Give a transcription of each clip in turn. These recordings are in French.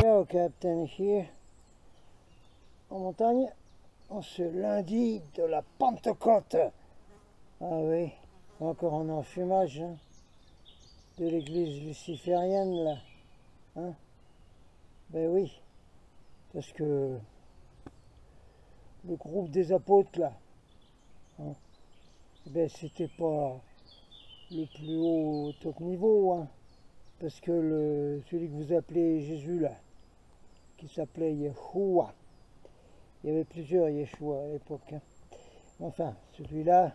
Hello, Captain here. En montagne, en ce lundi de la Pentecôte. Ah oui, encore en enfumage hein, de l'église luciférienne là. Hein? Ben oui, parce que le groupe des apôtres là, hein, ben c'était pas le plus haut top niveau, hein, parce que celui que vous appelez Jésus là, qui s'appelait Yeshua, il y avait plusieurs Yeshua à l'époque, hein. Enfin, celui-là,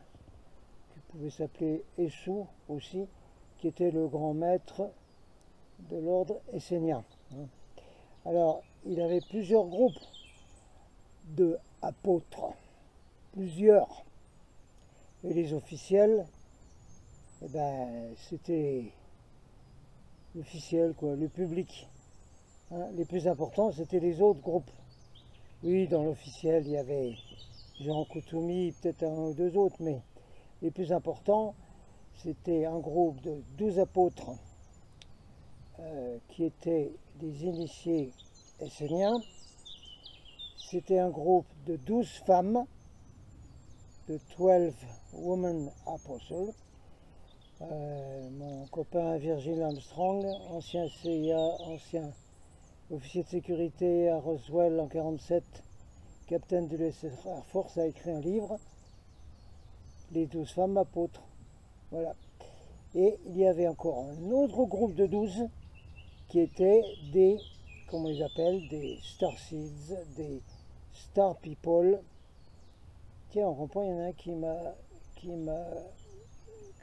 qui pouvait s'appeler Essou aussi, qui était le grand maître de l'ordre essénien. Hein. Alors, il avait plusieurs groupes de apôtres, plusieurs. Et les officiels, eh ben, c'était l'officiel, quoi, le public. Hein. Les plus importants, c'était les autres groupes. Oui, dans l'officiel, il y avait Jean Koutoumi, peut-être un ou deux autres, mais les plus importants, c'était un groupe de 12 apôtres qui étaient des initiés esséniens. C'était un groupe de 12 femmes, de 12 Women Apostles. Mon copain Virgil Armstrong, ancien CIA, ancien officier de sécurité à Roswell en 1947, capitaine de l'US Air Force, a écrit un livre, Les 12 femmes apôtres. Voilà. Et il y avait encore un autre groupe de 12 qui étaient des, comment ils appellent, des Star Seeds, des Star People. Tiens, en rond-point, il y en a un qui m'a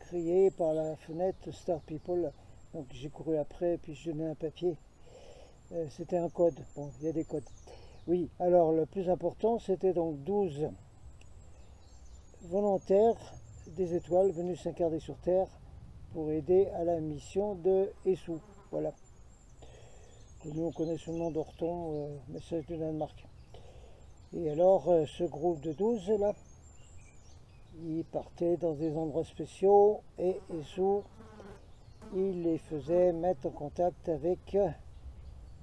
crié par la fenêtre Star People. Donc j'ai couru après, puis je donnais un papier. C'était un code. Bon, il y a des codes. Oui, alors le plus important, c'était donc 12 volontaires des étoiles venus s'incarner sur Terre pour aider à la mission de Essou. Voilà. Que nous, on connaît sous le nom d'Orton, message du Danemark. Et alors, ce groupe de 12, là, ils partaient dans des endroits spéciaux et Essou, il les faisait mettre en contact avec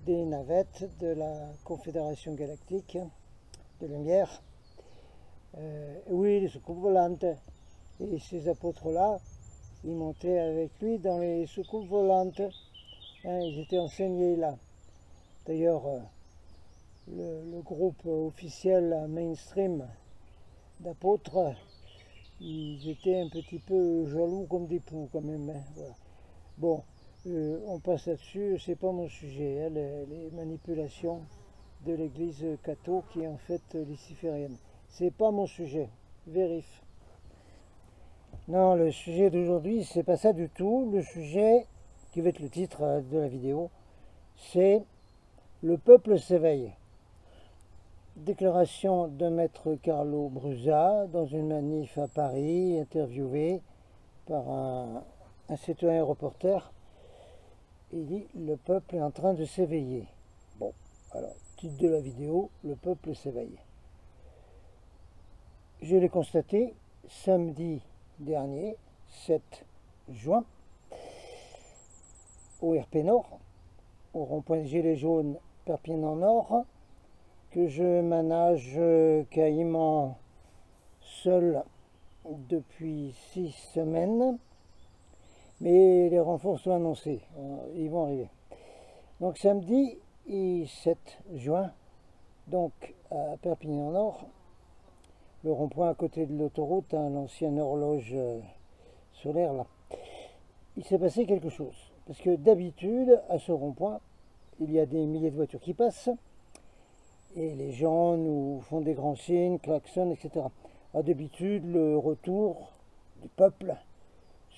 des navettes de la Confédération Galactique de Lumière. Oui, les soucoupes volantes. Et ces apôtres-là, ils montaient avec lui dans les soucoupes volantes. Hein, ils étaient enseignés là. D'ailleurs, le groupe officiel mainstream d'apôtres, ils étaient un petit peu jaloux comme des poux quand même. Hein, voilà. Bon, on passe là-dessus, c'est pas mon sujet, hein, les manipulations de l'église catho qui est en fait luciférienne. C'est pas mon sujet, vérifie. Non, le sujet d'aujourd'hui, c'est pas ça du tout. Le sujet, qui va être le titre de la vidéo, c'est Le peuple s'éveille. Déclaration de maître Carlo Brusa dans une manif à Paris, interviewé par un citoyen reporter. Il dit le peuple est en train de s'éveiller. Bon, alors, titre de la vidéo, le peuple s'éveille. Je l'ai constaté samedi dernier, 7 juin, au RP Nord, au rond-point Gilets jaunes Perpignan Nord, que je manage quasiment seul depuis 6 semaines, mais les renforts sont annoncés, ils vont arriver. Donc samedi 7 juin, donc à Perpignan Nord, le rond-point à côté de l'autoroute, hein, l'ancienne horloge solaire là, il s'est passé quelque chose. Parce que d'habitude, à ce rond-point, il y a des milliers de voitures qui passent, et les gens nous font des grands signes, klaxonnent, etc. D'habitude, le retour du peuple,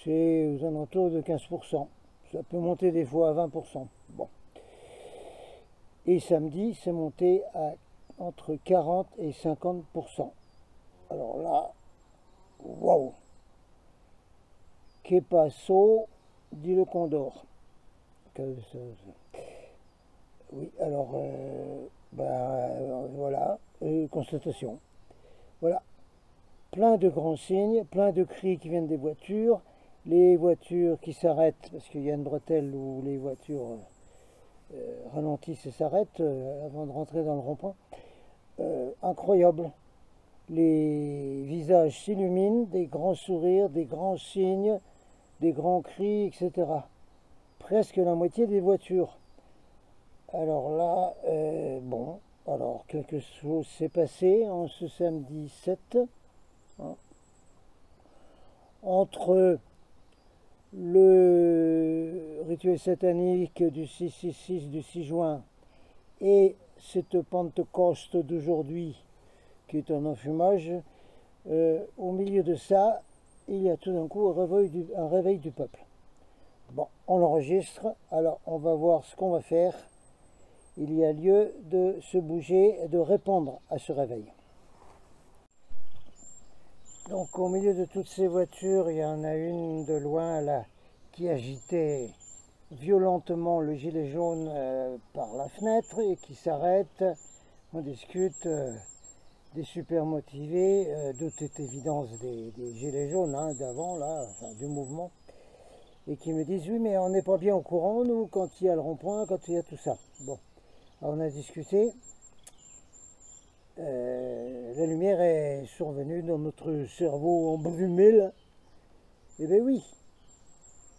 c'est aux alentours de 15%. Ça peut monter des fois à 20%. Bon. Et samedi, c'est monté à entre 40 et 50%. Alors là, waouh! Que passo, dit le Condor. Oui, alors, voilà, constatation. Voilà, plein de grands signes, plein de cris qui viennent des voitures, les voitures qui s'arrêtent, parce qu'il y a une bretelle où les voitures ralentissent et s'arrêtent avant de rentrer dans le rond-point. Incroyable. Les visages s'illuminent, des grands sourires, des grands signes, des grands cris, etc. Presque la moitié des voitures. Alors là, bon, alors quelque chose s'est passé en ce samedi 7, hein, entre le rituel satanique du 666 du 6 juin et cette Pentecôte d'aujourd'hui qui est un enfumage. Au milieu de ça, il y a tout d'un coup un réveil du peuple. Bon, on l'enregistre, alors on va voir ce qu'on va faire. Il y a lieu de se bouger et de répondre à ce réveil. Donc au milieu de toutes ces voitures, il y en a une de loin là qui agitait violentement le gilet jaune par la fenêtre et qui s'arrête. On discute, des super motivés, de toute évidence des gilets jaunes hein, d'avant là, enfin, du mouvement, et qui me disent oui mais on n'est pas bien au courant nous quand il y a le rond-point, quand il y a tout ça. Bon, alors on a discuté. La lumière est survenue dans notre cerveau embrumé là. Eh bien oui,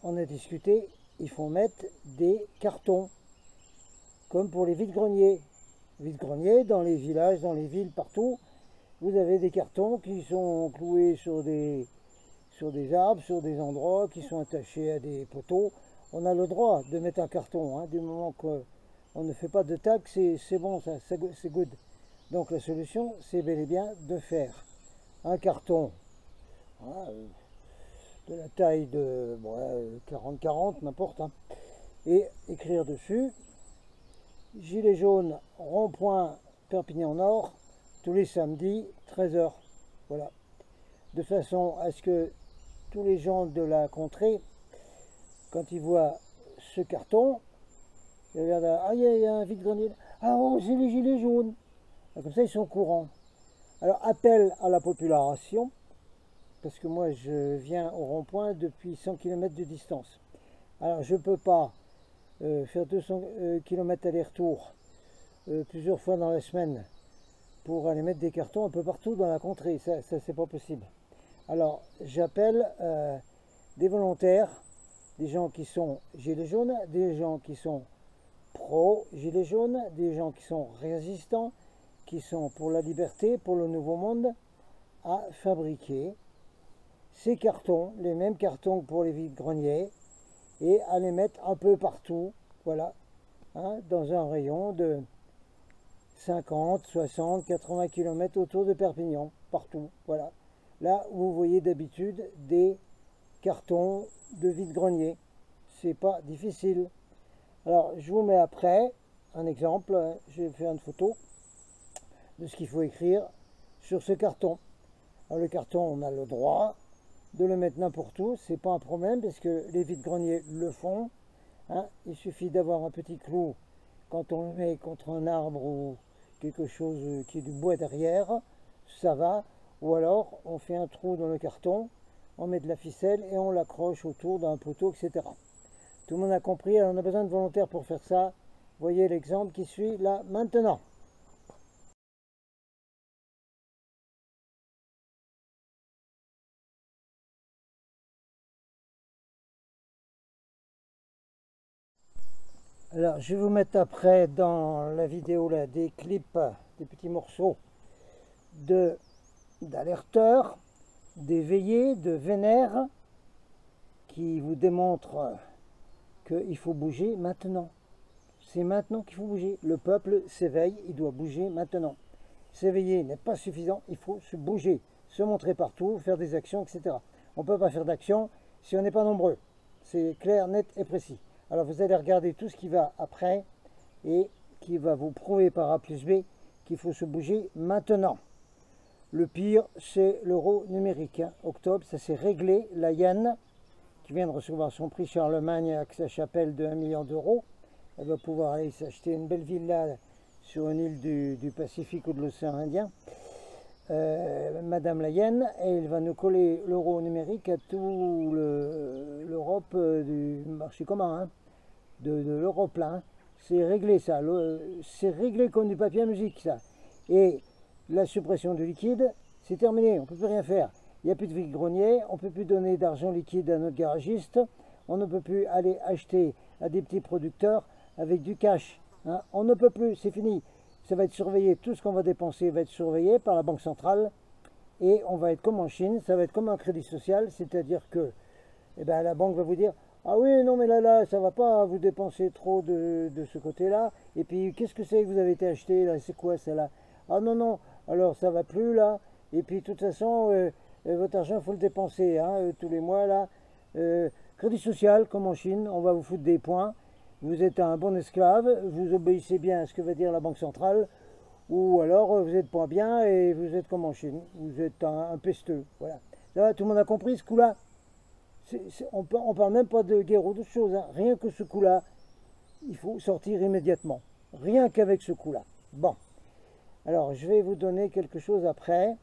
on a discuté, il faut mettre des cartons, comme pour les vides-greniers. Vides-greniers, dans les villages, dans les villes, partout, vous avez des cartons qui sont cloués sur des arbres, sur des endroits, qui sont attachés à des poteaux. On a le droit de mettre un carton, hein, du moment qu'on ne fait pas de taxe, c'est bon, c'est good. Donc la solution, c'est bel et bien de faire un carton hein, de la taille de 40-40, n'importe, hein, et écrire dessus gilet jaune, rond-point Perpignan Nord, tous les samedis, 13 h. Voilà. De façon à ce que tous les gens de la contrée, quand ils voient ce carton, ils regardent, ah, il y a un vide-grenier. Ah, oh, c'est les gilets jaunes. Comme ça, ils sont au courant. Alors, appel à la population, parce que moi, je viens au rond-point depuis 100 km de distance. Alors, je ne peux pas faire 200 km aller-retour plusieurs fois dans la semaine pour aller mettre des cartons un peu partout dans la contrée. Ça c'est pas possible. Alors, j'appelle des volontaires, des gens qui sont gilets jaunes, des gens qui sont pro-gilets jaunes, des gens qui sont résistants, qui sont pour la liberté, pour le nouveau monde, à fabriquer ces cartons, les mêmes cartons que pour les vides-greniers, et à les mettre un peu partout, voilà, hein, dans un rayon de 50, 60, 80 km autour de Perpignan, partout, voilà. Là où vous voyez d'habitude des cartons de vide-grenier, c'est pas difficile. Alors, je vous mets après un exemple, hein, je vais faire une photo de ce qu'il faut écrire sur ce carton. Alors, le carton, on a le droit de le mettre n'importe où, c'est pas un problème parce que les vide-greniers le font. Hein, il suffit d'avoir un petit clou quand on le met contre un arbre ou quelque chose qui est du bois derrière, ça va. Ou alors on fait un trou dans le carton, on met de la ficelle et on l'accroche autour d'un poteau, etc. Tout le monde a compris, alors on a besoin de volontaires pour faire ça. Voyez l'exemple qui suit là maintenant. Alors, je vais vous mettre après dans la vidéo là, des clips, des petits morceaux d'alerteurs, d'éveillés, de vénères, qui vous démontrent qu'il faut bouger maintenant. C'est maintenant qu'il faut bouger. Le peuple s'éveille, il doit bouger maintenant. S'éveiller n'est pas suffisant, il faut se bouger, se montrer partout, faire des actions, etc. On ne peut pas faire d'action si on n'est pas nombreux. C'est clair, net et précis. Alors vous allez regarder tout ce qui va après et qui va vous prouver par A plus B qu'il faut se bouger maintenant. Le pire, c'est l'euro numérique. Hein. Octobre, ça s'est réglé. La Yen, qui vient de recevoir son prix Charlemagne à sa chapelle de 1 million d'euros, elle va pouvoir aller s'acheter une belle villa sur une île du Pacifique ou de l'océan Indien. Madame la Yen, et il va nous coller l'euro numérique à tout l'Europe du marché commun, hein, de l'Europe là. Hein. C'est réglé ça, c'est réglé comme du papier à musique ça. Et la suppression du liquide, c'est terminé, on ne peut plus rien faire. Il n'y a plus de vide-grenier, on ne peut plus donner d'argent liquide à notre garagiste, on ne peut plus aller acheter à des petits producteurs avec du cash. Hein. On ne peut plus, c'est fini. Ça va être surveillé, tout ce qu'on va dépenser va être surveillé par la Banque centrale et on va être comme en Chine, ça va être comme un crédit social, c'est-à-dire que eh ben, la banque va vous dire ah oui, non mais là, ça va pas, vous dépensez trop de ce côté-là, et puis qu'est-ce que c'est que vous avez été acheté là, c'est quoi ça là? Ah non, alors ça va plus là, et puis de toute façon, votre argent, il faut le dépenser hein, tous les mois là. Crédit social, comme en Chine, on va vous foutre des points. Vous êtes un bon esclave, vous obéissez bien à ce que va dire la Banque centrale, ou alors vous n'êtes pas bien et vous êtes comme en Chine, vous êtes un pesteux. Voilà. Ça va, tout le monde a compris ce coup-là? On ne parle même pas de guerre ou d'autre chose, hein. Rien que ce coup-là, il faut sortir immédiatement. Rien qu'avec ce coup-là. Bon. Alors, je vais vous donner quelque chose après.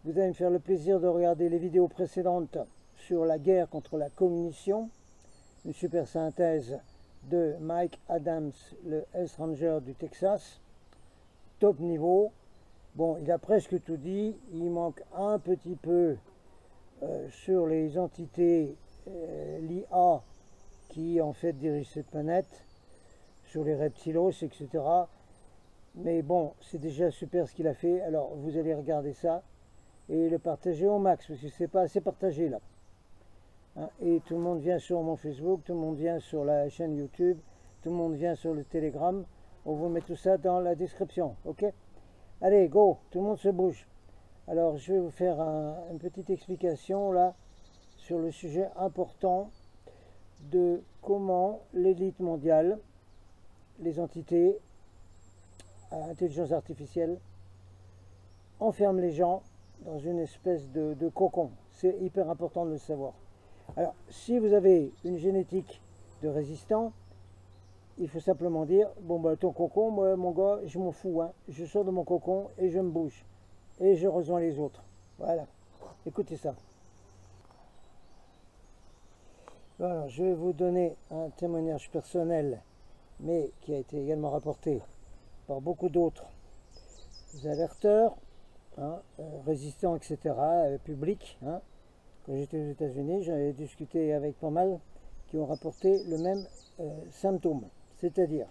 Vous allez me faire le plaisir de regarder les vidéos précédentes sur la guerre contre la communition. Une super synthèse de Mike Adams, le Hells Ranger du Texas. Top niveau. Bon, il a presque tout dit. Il manque un petit peu sur les entités, l'IA qui en fait dirige cette planète, sur les reptilos, etc. Mais bon, c'est déjà super ce qu'il a fait. Alors, vous allez regarder ça et le partager au max, parce que c'est pas assez partagé là. Hein, et tout le monde vient sur mon Facebook, tout le monde vient sur la chaîne YouTube, tout le monde vient sur le Telegram. On vous met tout ça dans la description, ok? Allez, go, tout le monde se bouge. Alors, je vais vous faire une petite explication là sur le sujet important de comment l'élite mondiale, les entités à intelligence artificielle, enferment les gens dans une espèce de cocon. C'est hyper important de le savoir. Alors, si vous avez une génétique de résistant, il faut simplement dire, bon bah ton cocon, moi mon gars, je m'en fous, hein. Je sors de mon cocon et je me bouge. Et je rejoins les autres. Voilà. Écoutez ça. Voilà, je vais vous donner un témoignage personnel, mais qui a été également rapporté par beaucoup d'autres alerteurs, hein, résistants, etc., publics. Hein. Quand j'étais aux États-Unis, j'avais discuté avec pas mal qui ont rapporté le même symptôme. C'est-à-dire,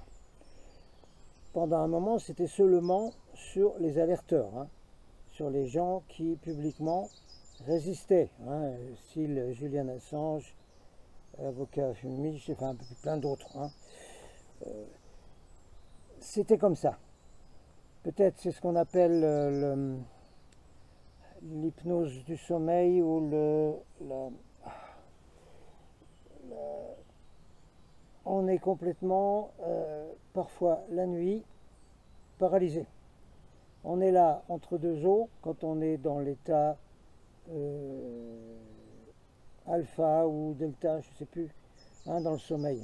pendant un moment, c'était seulement sur les alerteurs, hein, sur les gens qui publiquement résistaient, hein, style Julian Assange, avocat Fulmich, enfin plein d'autres. Hein. C'était comme ça. Peut-être c'est ce qu'on appelle l'hypnose du sommeil ou on est complètement, parfois la nuit, paralysé. On est là entre deux eaux quand on est dans l'état alpha ou delta, je ne sais plus, hein, dans le sommeil.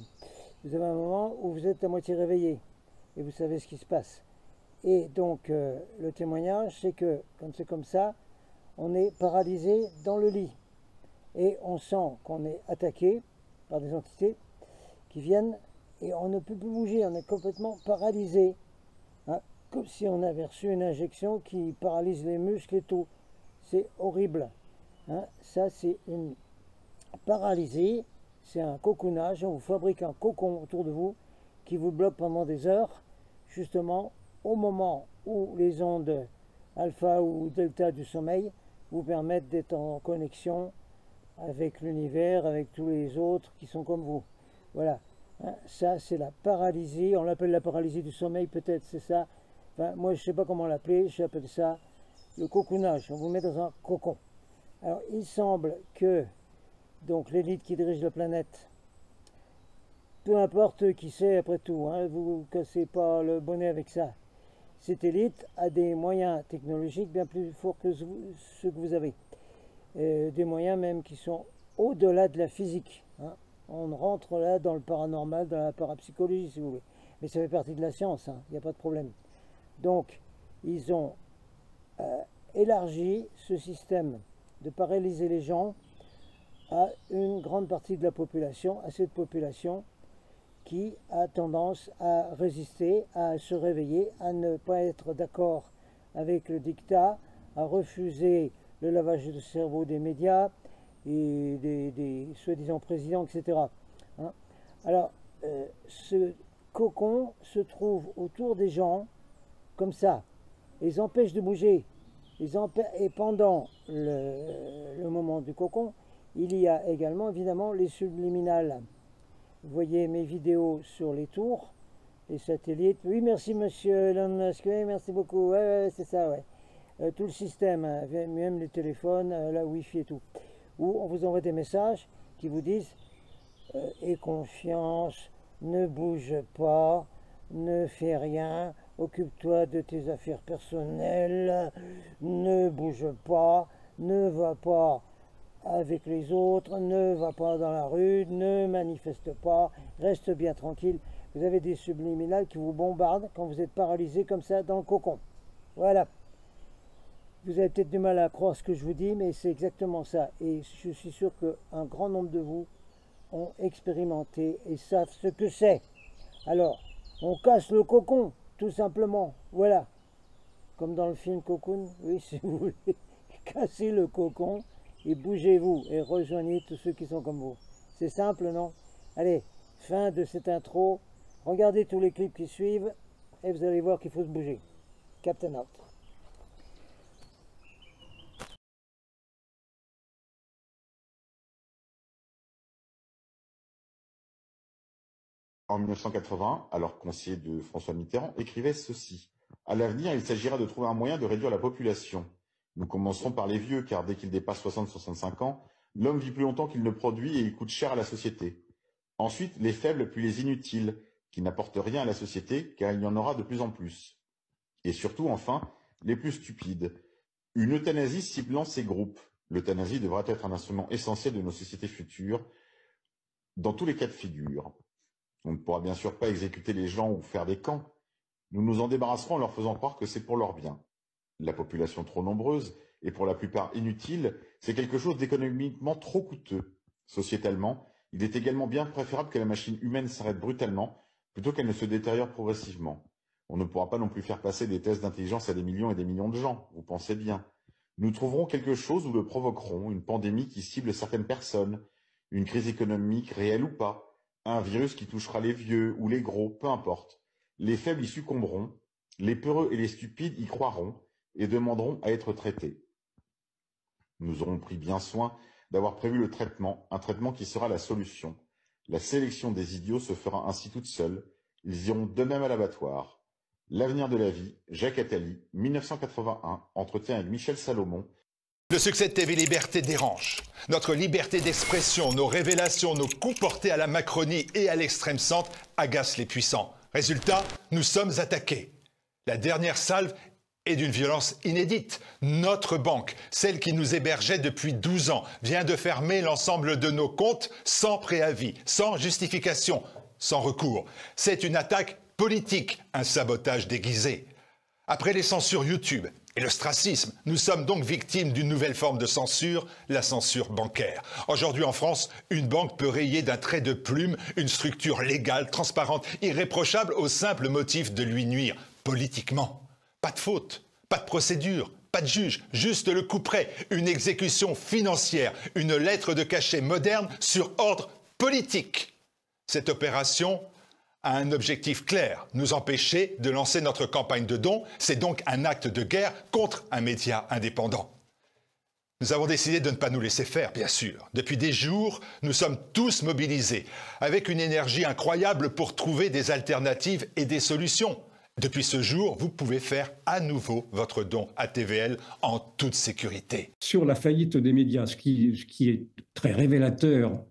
Vous avez un moment où vous êtes à moitié réveillé et vous savez ce qui se passe. Et donc le témoignage, c'est que quand c'est comme ça, on est paralysé dans le lit et on sent qu'on est attaqué par des entités qui viennent et on ne peut plus bouger, on est complètement paralysé, hein, comme si on avait reçu une injection qui paralyse les muscles et tout. C'est horrible. Hein. Ça, c'est une paralysie, c'est un cocoonage. On vous fabrique un cocon autour de vous qui vous bloque pendant des heures, justement au moment où les ondes alpha ou delta du sommeil vous permettent d'être en connexion avec l'univers, avec tous les autres qui sont comme vous. Voilà, hein, ça c'est la paralysie, on l'appelle la paralysie du sommeil peut-être, c'est ça. Enfin, moi je ne sais pas comment l'appeler, j'appelle ça le cocoonage, on vous met dans un cocon. Alors il semble que donc l'élite qui dirige la planète, peu importe qui c'est après tout, hein, vous ne cassez pas le bonnet avec ça, cette élite a des moyens technologiques bien plus forts que ceux que vous avez. Des moyens même qui sont au-delà de la physique. Hein. On rentre là dans le paranormal, dans la parapsychologie si vous voulez. Mais ça fait partie de la science, il n'y a pas de problème. Donc, ils ont élargi ce système de paralyser les gens à une grande partie de la population, à cette population qui a tendance à résister, à se réveiller, à ne pas être d'accord avec le diktat, à refuser le lavage de cerveau des médias et des soi-disant présidents, etc. Hein. Alors, ce cocon se trouve autour des gens comme ça. Ils empêchent de bouger. Et pendant le moment du cocon, il y a également évidemment les subliminales. Vous voyez mes vidéos sur les tours, les satellites. Oui, merci monsieur Elon Musk, oui, merci beaucoup. Ouais, c'est ça, ouais. Tout le système, hein, même les téléphones, la Wi-Fi et tout. Où on vous envoie des messages qui vous disent aie confiance, ne bouge pas, ne fais rien, occupe-toi de tes affaires personnelles, ne bouge pas, ne va pas avec les autres, ne va pas dans la rue, ne manifeste pas, reste bien tranquille. Vous avez des subliminales qui vous bombardent quand vous êtes paralysé comme ça dans le cocon. Voilà. Vous avez peut-être du mal à croire ce que je vous dis, mais c'est exactement ça. Et je suis sûr qu'un grand nombre de vous ont expérimenté et savent ce que c'est. Alors, on casse le cocon, tout simplement. Voilà. Comme dans le film Cocoon, oui, si vous voulez, cassez le cocon et bougez-vous et rejoignez tous ceux qui sont comme vous. C'est simple, non? Allez, fin de cette intro. Regardez tous les clips qui suivent et vous allez voir qu'il faut se bouger. Captain Out. En 1980, alors conseiller de François Mitterrand, écrivait ceci. À l'avenir, il s'agira de trouver un moyen de réduire la population. Nous commencerons par les vieux, car dès qu'il dépasse 60-65 ans, l'homme vit plus longtemps qu'il ne produit et il coûte cher à la société. Ensuite, les faibles puis les inutiles, qui n'apportent rien à la société, car il y en aura de plus en plus. Et surtout, enfin, les plus stupides. Une euthanasie ciblant ces groupes. L'euthanasie devra être un instrument essentiel de nos sociétés futures, dans tous les cas de figure. On ne pourra bien sûr pas exécuter les gens ou faire des camps. Nous nous en débarrasserons en leur faisant croire que c'est pour leur bien. La population trop nombreuse, et pour la plupart inutile, c'est quelque chose d'économiquement trop coûteux. Sociétalement, il est également bien préférable que la machine humaine s'arrête brutalement, plutôt qu'elle ne se détériore progressivement. On ne pourra pas non plus faire passer des tests d'intelligence à des millions et des millions de gens, vous pensez bien. Nous trouverons quelque chose ou le provoquerons, une pandémie qui cible certaines personnes, une crise économique réelle ou pas, un virus qui touchera les vieux ou les gros, peu importe. Les faibles y succomberont, les peureux et les stupides y croiront et demanderont à être traités. Nous aurons pris bien soin d'avoir prévu le traitement, un traitement qui sera la solution. La sélection des idiots se fera ainsi toute seule, ils iront d'eux-mêmes à l'abattoir. L'avenir de la vie, Jacques Attali, 1981, entretien avec Michel Salomon. Le succès de TV Liberté dérange. Notre liberté d'expression, nos révélations, nos coups portés à la Macronie et à l'extrême centre agacent les puissants. Résultat, nous sommes attaqués. La dernière salve est d'une violence inédite. Notre banque, celle qui nous hébergeait depuis 12 ans, vient de fermer l'ensemble de nos comptes sans préavis, sans justification, sans recours. C'est une attaque politique, un sabotage déguisé. Après les censures YouTube et l'ostracisme, nous sommes donc victimes d'une nouvelle forme de censure, la censure bancaire. Aujourd'hui en France, une banque peut rayer d'un trait de plume une structure légale, transparente, irréprochable au simple motif de lui nuire politiquement. Pas de faute, pas de procédure, pas de juge, juste le couperet, une exécution financière, une lettre de cachet moderne sur ordre politique. Cette opération a un objectif clair, nous empêcher de lancer notre campagne de dons. C'est donc un acte de guerre contre un média indépendant. Nous avons décidé de ne pas nous laisser faire, bien sûr. Depuis des jours, nous sommes tous mobilisés, avec une énergie incroyable pour trouver des alternatives et des solutions. Depuis ce jour, vous pouvez faire à nouveau votre don à TVL en toute sécurité. Sur la faillite des médias, ce qui est très révélateur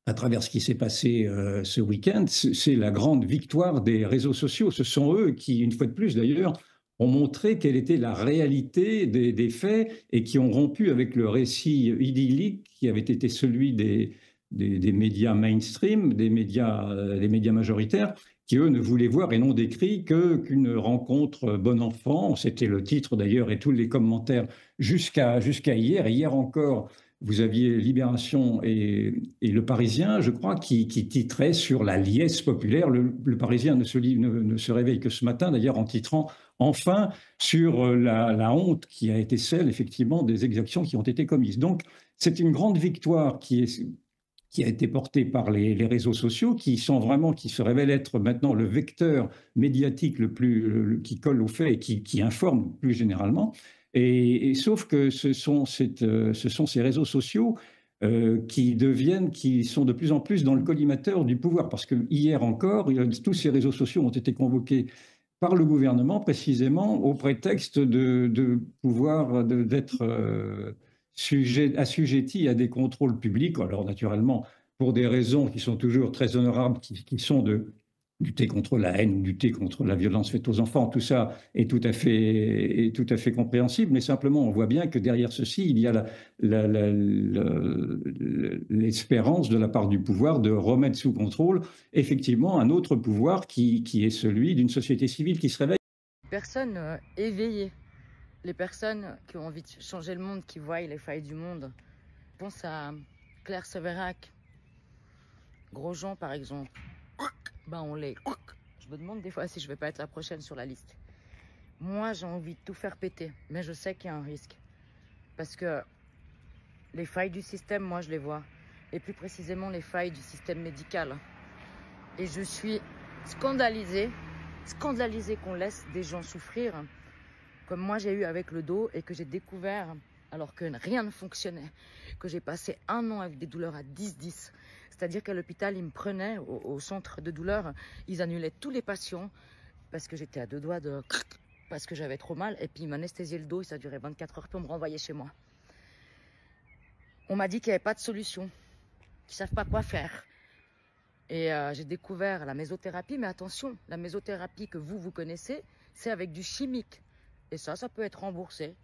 à travers ce qui s'est passé ce week-end, c'est la grande victoire des réseaux sociaux. Ce sont eux qui, une fois de plus d'ailleurs, ont montré quelle était la réalité des faits et qui ont rompu avec le récit idyllique qui avait été celui des médias mainstream, des médias majoritaires, qui eux ne voulaient voir et n'ont décrit qu'une rencontre bon enfant. C'était le titre d'ailleurs et tous les commentaires jusqu'à hier. Et hier encore, vous aviez Libération et Le Parisien, je crois, qui titraient sur la liesse populaire. Le Parisien ne se réveille que ce matin, d'ailleurs, en titrant enfin sur la honte qui a été celle, effectivement, des exactions qui ont été commises. Donc, c'est une grande victoire qui a été portée par les réseaux sociaux, qui se révèlent être maintenant le vecteur médiatique qui colle aux faits et qui informe plus généralement. Et sauf que ce sont ces réseaux sociaux qui sont de plus en plus dans le collimateur du pouvoir. Parce que hier encore, tous ces réseaux sociaux ont été convoqués par le gouvernement précisément au prétexte de pouvoir d'être assujettis à des contrôles publics. Alors naturellement, pour des raisons qui sont toujours très honorables, qui sont de lutter contre la haine ou lutter contre la violence faite aux enfants, tout ça est tout à fait compréhensible, mais simplement on voit bien que derrière ceci, il y a l'espérance de la part du pouvoir de remettre sous contrôle effectivement un autre pouvoir qui est celui d'une société civile qui se réveille. Personnes éveillées, les personnes qui ont envie de changer le monde, qui voient les failles du monde. Je pense à Claire Sévérac, Grosjean par exemple. Je me demande des fois si je vais pas être la prochaine sur la liste. Moi, j'ai envie de tout faire péter, mais je sais qu'il y a un risque. Parce que les failles du système, moi, je les vois. Et plus précisément, les failles du système médical. Et je suis scandalisée qu'on laisse des gens souffrir, comme moi j'ai eu avec le dos et que j'ai découvert alors que rien ne fonctionnait, que j'ai passé 1 an avec des douleurs à 10-10. C'est-à-dire qu'à l'hôpital, ils me prenaient au centre de douleur, ils annulaient tous les patients parce que j'étais à 2 doigts de... parce que j'avais trop mal, et puis ils m'anesthésiaient le dos et ça durait 24 heures, puis on me renvoyait chez moi. On m'a dit qu'il n'y avait pas de solution, qu'ils ne savent pas quoi faire. Et j'ai découvert la mésothérapie, mais attention, la mésothérapie que vous connaissez, c'est avec du chimique. Et ça peut être remboursé.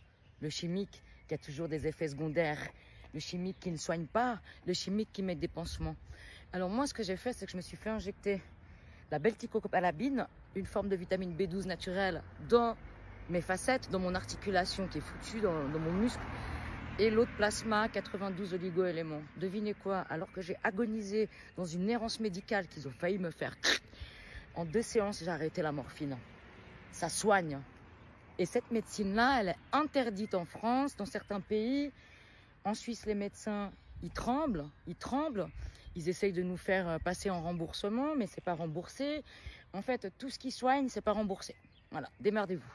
Le chimique qui a toujours des effets secondaires, le chimique qui ne soigne pas, le chimique qui met des pansements. Alors moi, ce que j'ai fait, c'est que je me suis fait injecter la belticocalabine, une forme de vitamine B12 naturelle, dans mes facettes, dans mon articulation qui est foutue, dans mon muscle, et l'autre plasma, 92 oligo-éléments. Devinez quoi? Alors que j'ai agonisé dans une errance médicale qu'ils ont failli me faire, en 2 séances, j'ai arrêté la morphine. Ça soigne. Et cette médecine-là, elle est interdite en France, dans certains pays. En Suisse, les médecins, ils tremblent. Ils essayent de nous faire passer en remboursement, mais c'est pas remboursé. En fait, tout ce qui soigne, c'est pas remboursé. Voilà, démerdez-vous.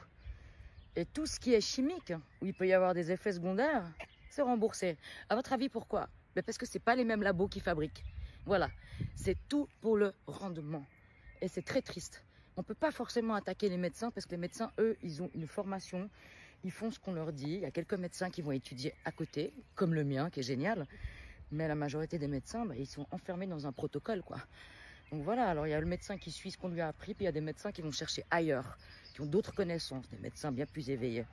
Et tout ce qui est chimique, où il peut y avoir des effets secondaires, c'est remboursé. À votre avis, pourquoi? Parce que c'est pas les mêmes labos qui fabriquent. Voilà, c'est tout pour le rendement. Et c'est très triste. On ne peut pas forcément attaquer les médecins parce que les médecins, eux, ils ont une formation, ils font ce qu'on leur dit. Il y a quelques médecins qui vont étudier à côté, comme le mien, qui est génial. Mais la majorité des médecins, ils sont enfermés dans un protocole, quoi. Donc voilà, alors il y a le médecin qui suit ce qu'on lui a appris, puis il y a des médecins qui vont chercher ailleurs, qui ont d'autres connaissances, des médecins bien plus éveillés.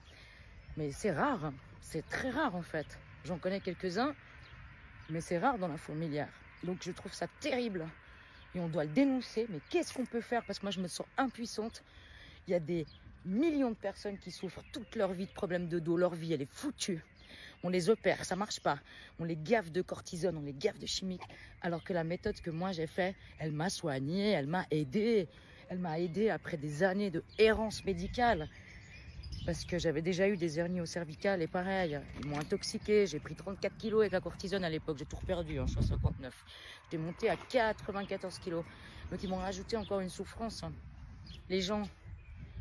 Mais c'est rare, c'est très rare en fait. J'en connais quelques-uns, mais c'est rare dans la fourmilière. Donc je trouve ça terrible. Et on doit le dénoncer, mais qu'est-ce qu'on peut faire? Parce que moi, je me sens impuissante. Il y a des millions de personnes qui souffrent toute leur vie de problèmes de dos. Leur vie, elle est foutue. On les opère, ça marche pas. On les gaffe de cortisone, on les gaffe de chimique. Alors que la méthode que moi, j'ai faite, elle m'a soignée, elle m'a aidée. Elle m'a aidée après des années de errance médicale. Parce que j'avais déjà eu des hernies au cervical et pareil, ils m'ont intoxiqué. J'ai pris 34 kilos avec la cortisone à l'époque, j'ai tout reperdu, je suis à 59. J'étais montée à 94 kilos. Donc ils m'ont rajouté encore une souffrance. Les gens,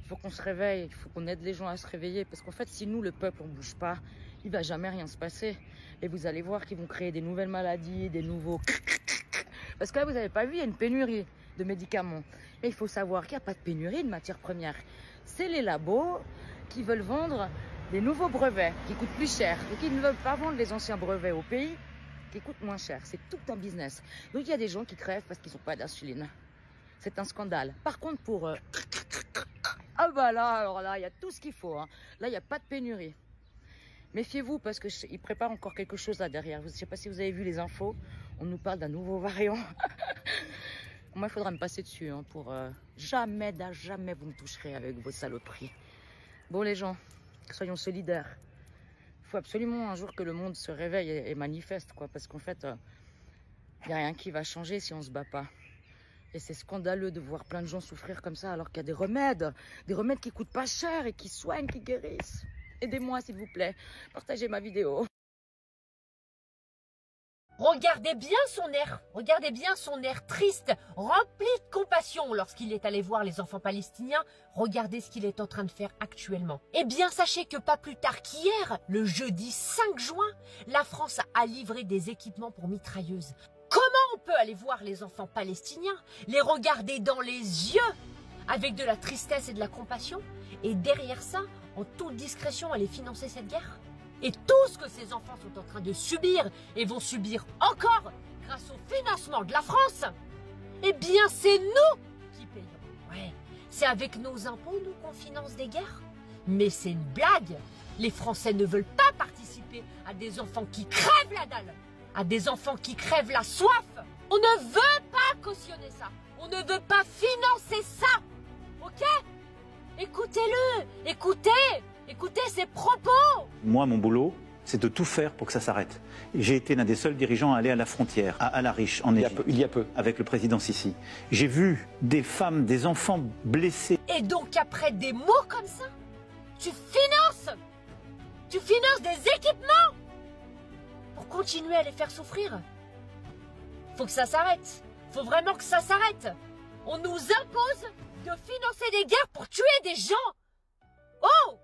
il faut qu'on se réveille, il faut qu'on aide les gens à se réveiller. Parce qu'en fait, si nous, le peuple, on ne bouge pas, il ne va jamais rien se passer. Et vous allez voir qu'ils vont créer des nouvelles maladies, des nouveaux... Parce que là, vous n'avez pas vu, il y a une pénurie de médicaments. Et il faut savoir qu'il n'y a pas de pénurie de matières premières. C'est les labos qui veulent vendre des nouveaux brevets qui coûtent plus cher et qui ne veulent pas vendre les anciens brevets au pays qui coûtent moins cher. C'est tout un business. Donc il y a des gens qui crèvent parce qu'ils n'ont pas d'insuline. C'est un scandale. Par contre, pour... Ah bah là, alors là, il y a tout ce qu'il faut. Hein. Là, il n'y a pas de pénurie. Méfiez-vous parce qu'ils préparent encore quelque chose là derrière. Je ne sais pas si vous avez vu les infos. On nous parle d'un nouveau variant. Moi, il faudra me passer dessus hein, pour jamais vous me toucherez avec vos saloperies. Bon, les gens, soyons solidaires. Il faut absolument un jour que le monde se réveille et manifeste, quoi, parce qu'en fait, il n'y a rien qui va changer si on ne se bat pas. Et c'est scandaleux de voir plein de gens souffrir comme ça alors qu'il y a des remèdes qui coûtent pas cher et qui soignent, qui guérissent. Aidez-moi, s'il vous plaît. Partagez ma vidéo. Regardez bien son air triste, rempli de compassion lorsqu'il est allé voir les enfants palestiniens. Regardez ce qu'il est en train de faire actuellement. Eh bien, sachez que pas plus tard qu'hier, le jeudi 5 juin, la France a livré des équipements pour mitrailleuses. Comment on peut aller voir les enfants palestiniens, les regarder dans les yeux, avec de la tristesse et de la compassion, et derrière ça, en toute discrétion, aller financer cette guerre ? Et tout ce que ces enfants sont en train de subir et vont subir encore grâce au financement de la France, eh bien c'est nous qui payons. Ouais, c'est avec nos impôts nous qu'on finance des guerres. Mais c'est une blague. Les Français ne veulent pas participer à des enfants qui crèvent la dalle, à des enfants qui crèvent la soif. On ne veut pas cautionner ça. On ne veut pas financer ça. Ok ? Écoutez-le, écoutez ses propos. Moi, mon boulot, c'est de tout faire pour que ça s'arrête. J'ai été l'un des seuls dirigeants à aller à la frontière, à Al-Arish, en Égypte, il y a peu, avec le président Sisi. J'ai vu des femmes, des enfants blessés. Et donc après des mots comme ça, tu finances des équipements pour continuer à les faire souffrir. Faut que ça s'arrête. Faut vraiment que ça s'arrête. On nous impose de financer des guerres pour tuer des gens. Oh!